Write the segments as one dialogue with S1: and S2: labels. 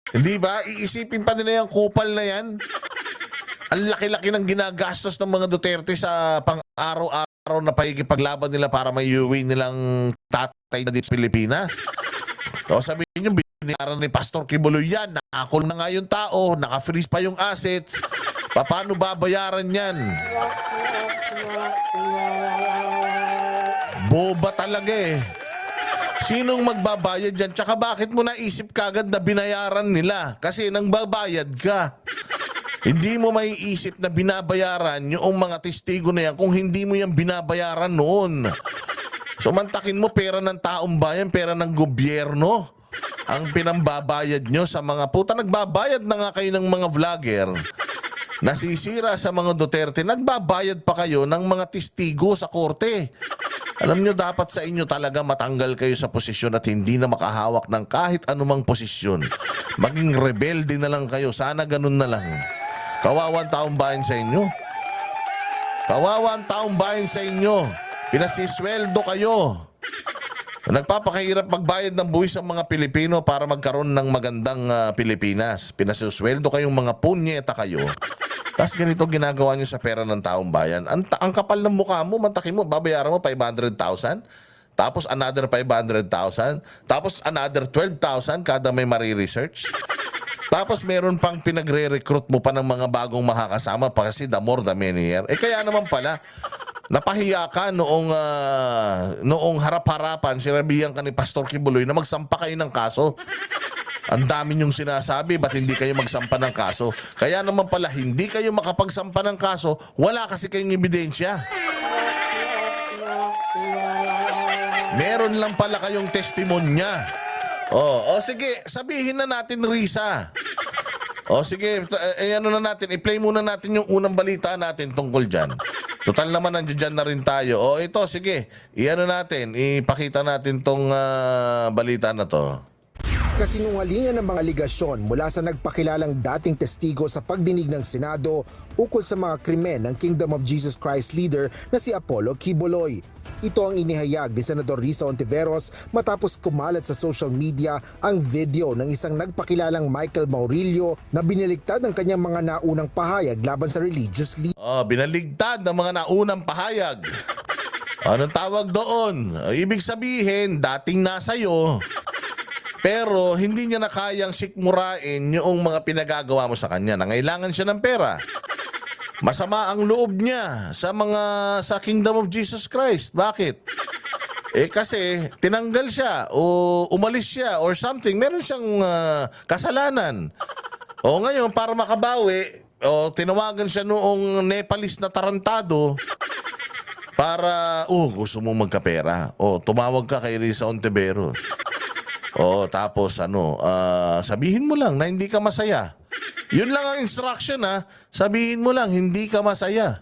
S1: Hindi ba? Iisipin pa nila yung kupal na yan. Ang laki-laki ng ginagastos ng mga Duterte sa pang-araw-araw na pakikipaglaban nila para may uwi nilang tatay na dito sa Pilipinas. O sabihin nyo, binayaran ni Pastor Kibuloy yan. Nakakul na nga yung tao, naka-freeze pa yung assets. Paano babayaran yan? Boba talaga eh. Sinong magbabayad dyan? Tsaka bakit mo naisip kagad na binayaran nila? Kasi nang babayad ka. Hindi mo maiisip na binabayaran yung mga testigo na yan kung hindi mo yan binabayaran noon. So mantakin mo pera ng taong bayan, pera ng gobyerno ang pinambabayad nyo sa mga puta. Nagbabayad na nga kayo ng mga vlogger. Nasisira sa mga Duterte. Nagbabayad pa kayo ng mga testigo sa korte. Alam nyo, dapat sa inyo talaga matanggal kayo sa posisyon at hindi na makahawak ng kahit anumang posisyon. Maging rebelde na lang kayo. Sana ganun na lang. Kawawan taong bayan sa inyo. Kawawan taong bayan sa inyo. Pinasisweldo kayo. Nagpapakahirap magbayad ng buwis ang mga Pilipino para magkaroon ng magandang Pilipinas. Pinasisweldo kayong mga punyeta kayo. Tapos ganito ginagawa nyo sa pera ng taong bayan. Ang kapal ng mukha mo, mantakin mo, babayaran mo 500,000. Tapos another 500,000. Tapos another 12,000 kada may mariresearch. Tapos meron pang pinagre-recruit mo pa ng mga bagong makakasama pa kasi the more the merrier. Eh kaya naman pala, napahiya ka noong harap-harapan, sinabihan ka ni Pastor Kibuloy na magsampa kayo ng kaso. Ang dami niyong sinasabi, ba't hindi kayo magsampa ng kaso? Kaya naman pala, hindi kayo makapagsampa ng kaso, wala kasi kayong ebidensya. Meron lang pala kayong testimonya. O sige, sabihin na natin, Risa. O sige, ano na natin, i-play muna natin yung unang balita natin tungkol dyan. Total naman, nandiyan na rin tayo. O ito, sige, i-ano natin, ipakita natin tong balita na to.
S2: Kasinungalingan ng mga aligasyon mula sa nagpakilalang dating testigo sa pagdinig ng Senado ukol sa mga krimen ng Kingdom of Jesus Christ leader na si Apollo Kibuloy. Ito ang inihayag ni Senador Risa Hontiveros matapos kumalat sa social media ang video ng isang nagpakilalang Michael Maurilio na biniligtad ng kanyang mga naunang pahayag laban sa religious leader.
S1: Binaligtad ng mga naunang pahayag. Anong tawag doon? Ibig sabihin, dating nasa iyo. Pero hindi niya na kayang sikmurain yung mga pinagagawa mo sa kanya. Nangailangan siya ng pera. Masama ang loob niya sa Kingdom of Jesus Christ. Bakit? Kasi tinanggal siya o umalis siya or something. Meron siyang kasalanan. O ngayon, para makabawi, tinawagan siya noong Nepalese na tarantado para, gusto mo magkapera. Tumawag ka kay Risa Hontiveros. Tapos sabihin mo lang na hindi ka masaya. Yun lang ang instruction Sabihin mo lang hindi ka masaya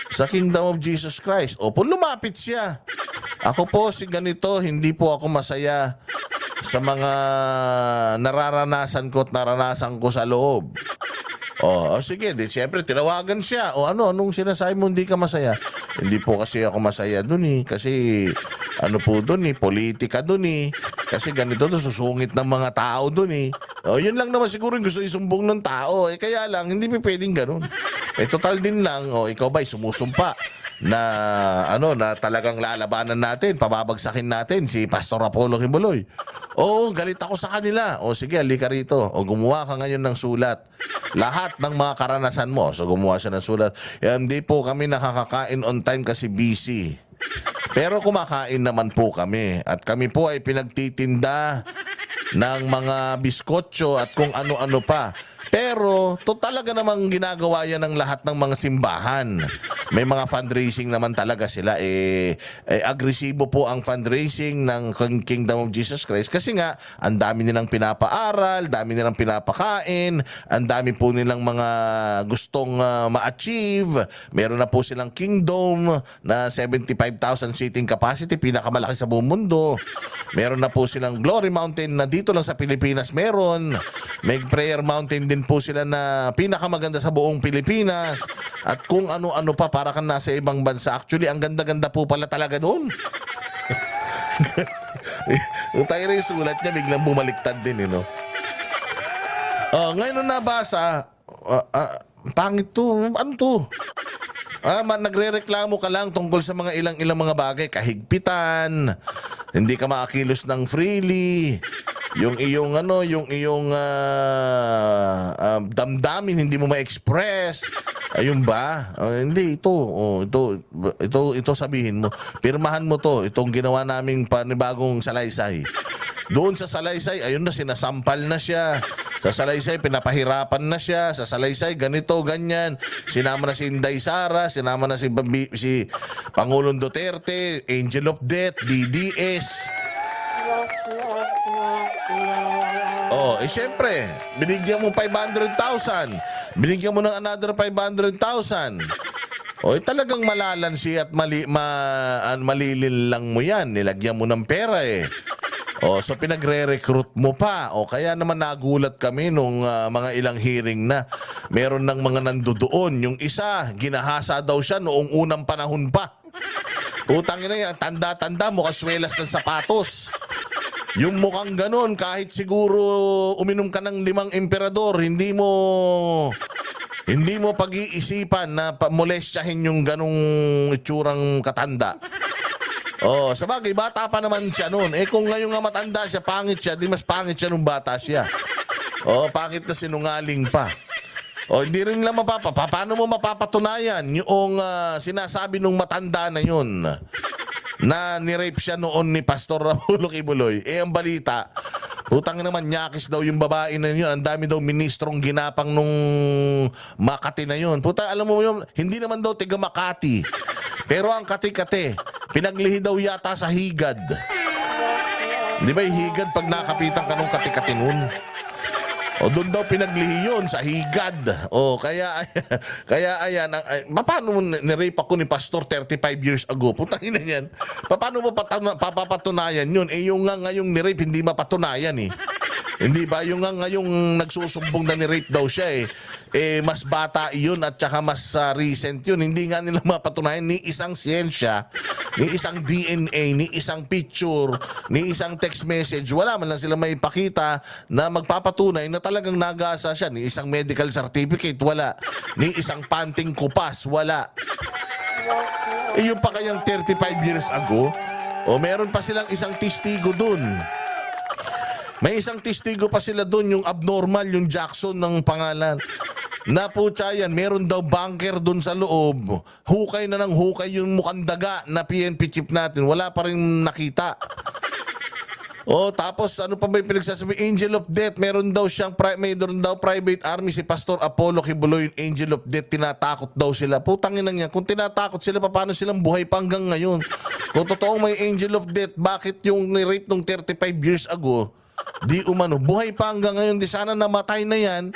S1: sa Kingdom of Jesus Christ. Lumapit siya. Ako po si ganito, hindi po ako masaya sa mga nararanasan ko at naranasan ko sa loob. Sige, siyempre tinawagan siya. Anong sinasabi mo hindi ka masaya? Hindi po kasi ako masaya dun kasi politika dun kasi ganito susungit ng mga tao dun yun lang naman siguro yung gusto isumbong ng tao kaya lang hindi pa pwedeng ganun total din lang ikaw ba'y sumusumpa na na talagang lalabanan natin, pababagsakin natin si Pastor Apollo Kibuloy. Galit ako sa kanila. Sige, halika rito. Gumawa ka ngayon ng sulat. Lahat ng mga karanasan mo. So gumawa siya ng sulat. Hindi po kami nakakakain on time kasi busy. Pero kumakain naman po kami. At kami po ay pinagtitinda ng mga biskotso at kung ano-ano pa. Pero talaga namang ginagawa yan ng lahat ng mga simbahan. May mga fundraising naman talaga sila. Agresibo po ang fundraising ng Kingdom of Jesus Christ. Kasi nga, ang dami nilang pinapaaral, dami nilang pinapakain, ang dami po nilang mga gustong ma-achieve. Meron na po silang kingdom na 75,000 seating capacity, pinakamalaki sa buong mundo. Meron na po silang Glory Mountain na dito lang sa Pilipinas meron. May Prayer Mountain din po sila na pinakamaganda sa buong Pilipinas. At kung ano-ano pa, para kang nasa ibang bansa. Actually, ang ganda-ganda po pala talaga doon. Yung tayo na yung sulat niya, biglang bumaliktad din, Ngayon nung nabasa, pangit to. Ano to? Nagrereklamo ka lang tungkol sa mga ilang mga bagay, kahigpitan, hindi ka makakilos ng freely, yung iyong damdamin hindi mo ma-express. Ayun ba? Hindi ito sabihin mo. Pirmahan mo to, itong ginawa naming panibagong salaysay. Doon sa salaysay, ayun na, sinasampal na siya. Sa salaysay, pinapahirapan na siya. Sa salaysay, ganito, ganyan. Sinama na si Inday Sara, sinama na si Pangulong Duterte, Angel of Death, DDS. Siyempre, binigyan mo 500,000. Binigyan mo ng another 500,000. Talagang malalansi at malilin lang mo yan. Nilagyan mo ng pera eh. So pinagre-recruit mo pa. Kaya naman nagulat kami nung mga ilang hearing na meron ng mga nandoon. Yung isa, ginahasa daw siya noong unang panahon pa. Utang ina yan, tanda-tanda mo, kaswelas ng sapatos. Yung mukhang ganon, kahit siguro uminom ka ng 5 emperador, hindi mo pag-iisipan na molestyahin yung ganong itsurang katanda. Sabagay, bata pa naman siya noon. Kung ngayon nga matanda siya, pangit siya, di mas pangit siya nung bata siya. Pangit na sinungaling pa. Hindi rin lang paano mo mapapatunayan yung sinasabi nung matanda na yun na nirape siya noon ni Pastor Apollo Kibuloy. Ang balita, putang naman, nyakis daw yung babae na yun. Ang dami daw ministrong ginapang nung Makati na yun. Puta, alam mo yun, hindi naman daw tiga Makati. Pero ang kati-kati, pinaglihi daw yata sa higad. Di ba yung higad pag nakapitan ka nung kati-kati nun? Doon daw pinaglihi yun sa higad. Kaya ayan, paano mo nirape ako ni Pastor 35 years ago? Putang ina yan. Paano mo papapatunayan yun? Yung nga ngayong nirape, hindi mapatunayan eh. Hindi ba? Yung nga ngayong nagsusumbong na ni-rape daw siya mas bata yun at saka mas recent yun. Hindi nga nila mapatunayan ni isang siyensya, ni isang DNA, ni isang picture, ni isang text message. Wala man lang sila may ipakita na magpapatunay na talagang nagasa siya. Ni isang medical certificate, wala. Ni isang panting kupas, wala. Yung pa kayang 35 years ago, meron pa silang isang testigo dun. May isang testigo pa sila doon, yung abnormal, yung Jackson ng pangalan. Na putya yan, meron daw bunker doon sa loob. Hukay na ng hukay yung mukhang daga na PNP chip natin. Wala pa rin nakita. Tapos ano pa ba yung pinagsasabi? Angel of Death, meron daw private army si Pastor Apollo Kibuloy, Angel of Death, tinatakot daw sila. Putangin lang yan. Kung tinatakot sila, paano silang buhay pa hanggang ngayon? Kung totoong may Angel of Death, bakit yung ni-rape nung 35 years ago, di umano, buhay pa hanggang ngayon? Di sana namatay na yan.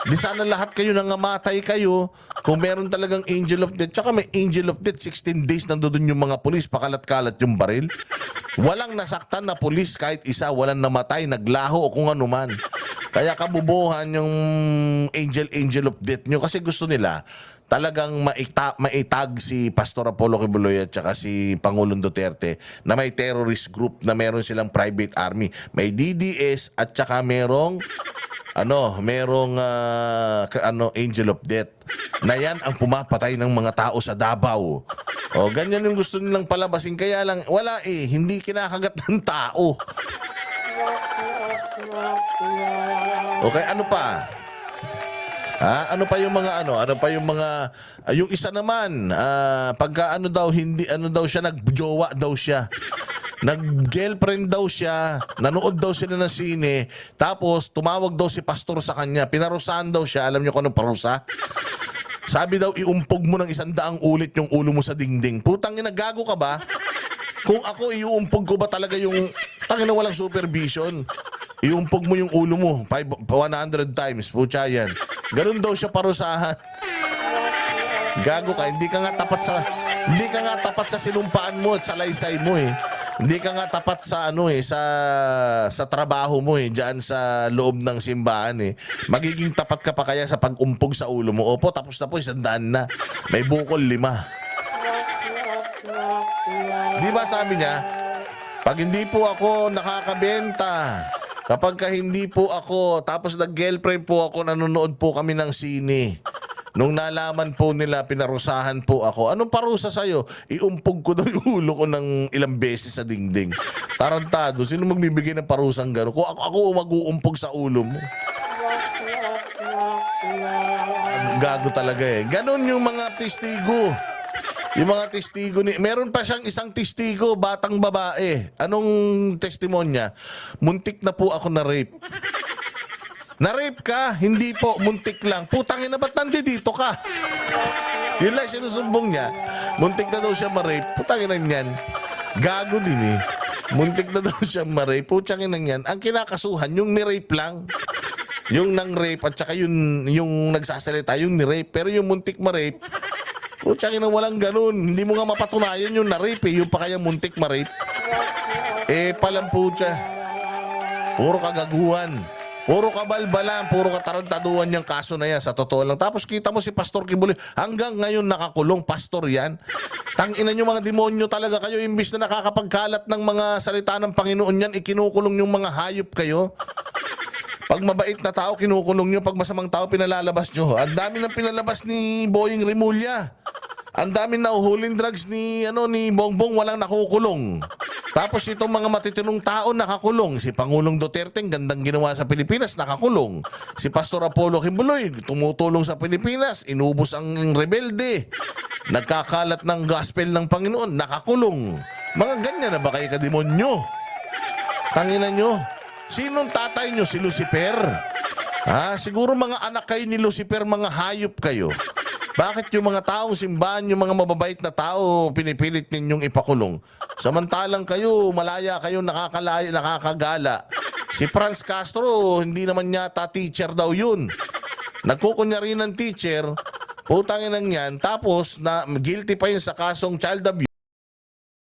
S1: Di sana lahat kayo nangamatay kayo kung meron talagang Angel of Death. Tsaka may Angel of Death, 16 days nandoon yung mga pulis, pakalat-kalat yung baril. Walang nasaktan na pulis kahit isa, walang namatay, naglaho o kung ano man. Kaya kabubuhan yung Angel of Death nyo kasi gusto nila talagang maitag si Pastor Apollo Kibuloy at saka si Pangulong Duterte na may terrorist group na meron silang private army. May DDS at saka merong Angel of Death. Na yan ang pumapatay ng mga tao sa Davao. Ganyan yung gusto nilang palabasin. Kaya lang, wala hindi kinakagat ng tao. Okay, ano pa? Ano pa yung mga yung isa naman, pagka siya, nagjowa daw siya. Nag-girlfriend daw siya, nanood daw sila ng sine, tapos tumawag daw si pastor sa kanya, pinarusahan daw siya. Alam niyo kung anong parusa? Sabi daw, iumpog mo ng 100 ulit yung ulo mo sa dingding. Putang ina, gago ka ba? Kung ako, iuumpog ko ba talaga yung tangina walang supervision? Iumpog mo yung ulo mo 100 times, putya yan. Ganun daw siya parusahan. Gago ka, hindi ka nga tapat sa sinumpaan mo at sa laysay mo eh. Hindi ka nga tapat sa sa trabaho mo eh, diyan sa loob ng simbahan eh. Magiging tapat ka pa kaya sa pag-umpog sa ulo mo? Opo, tapos na po, 100 na. May bukol 5. Di ba sabi niya, pag hindi po ako nakakabenta Kapag ka hindi po ako, tapos nag-girlfriend po ako, nanonood po kami ng sine. Nung nalaman po nila, pinarusahan po ako. Anong parusa sa'yo? Iumpog ko daw yung ulo ko ng ilang beses sa dingding. Tarantado, sino magbibigay ng parusang gano'n? Kung ako mag-uumpog sa ulo mo. Gago talaga eh. Ganon yung mga testigo. Yung mga testigo ni... Meron pa siyang isang testigo, batang babae. Anong testimonya? Muntik na po ako na rape. Na-rape ka? Hindi po, muntik lang. Putangin na ba't nandito ka? Yun lang sinusumbong niya. Muntik na daw siya ma-rape. Putangin na yan. Gago din eh. Muntik na daw siya ma-rape. Putangin na yan. Ang kinakasuhan, yung ni-rape lang. Yung nang-rape at saka yung nagsasalita, yung ni-rape. Pero yung muntik ma-rape, putangin na walang ganun. Hindi mo nga mapatunayan yung na-rape eh. Yung pa kaya muntik ma-rape. Palang putya. Puro kagaguhan. Puro kabalbalan, puro katarantaduhan yung kaso na yan, sa totoo lang. Tapos kita mo si Pastor Kibuloy, hanggang ngayon nakakulong, pastor yan. Tanginan nyo mga demonyo talaga kayo, imbis na nakakapagkalat ng mga salita ng Panginoon yan, ikinukulong yung mga hayop kayo. Pag mabait na tao, kinukulong nyo. Pag masamang tao, pinalalabas nyo. Ang dami ng pinalabas ni Boying Rimulya. Ang dami na uhuling drugs ni Bongbong, walang nakukulong. Tapos itong mga matitinong tao nakakulong. Si Pangulong Duterte, gandang ginawa sa Pilipinas, nakakulong. Si Pastor Apollo Kibuloy, tumutulong sa Pilipinas, inubos ang rebelde. Nagkakalat ng gospel ng Panginoon, nakakulong. Mga ganyan na ba kayo kademonyo? Tanginan nyo. Sinong tatay nyo? Si Lucifer? Siguro mga anak kayo ni Lucifer, mga hayop kayo. Bakit yung mga taong simbahan, yung mga mababait na tao, pinipilit ninyong ipakulong? Samantalang kayo, malaya kayo, nakakalaya, nakakagala. Si Franz Castro, hindi naman yata teacher daw yun. Nagkukunyari ng teacher, putangin lang yan, tapos na guilty pa yun sa kasong child abuse.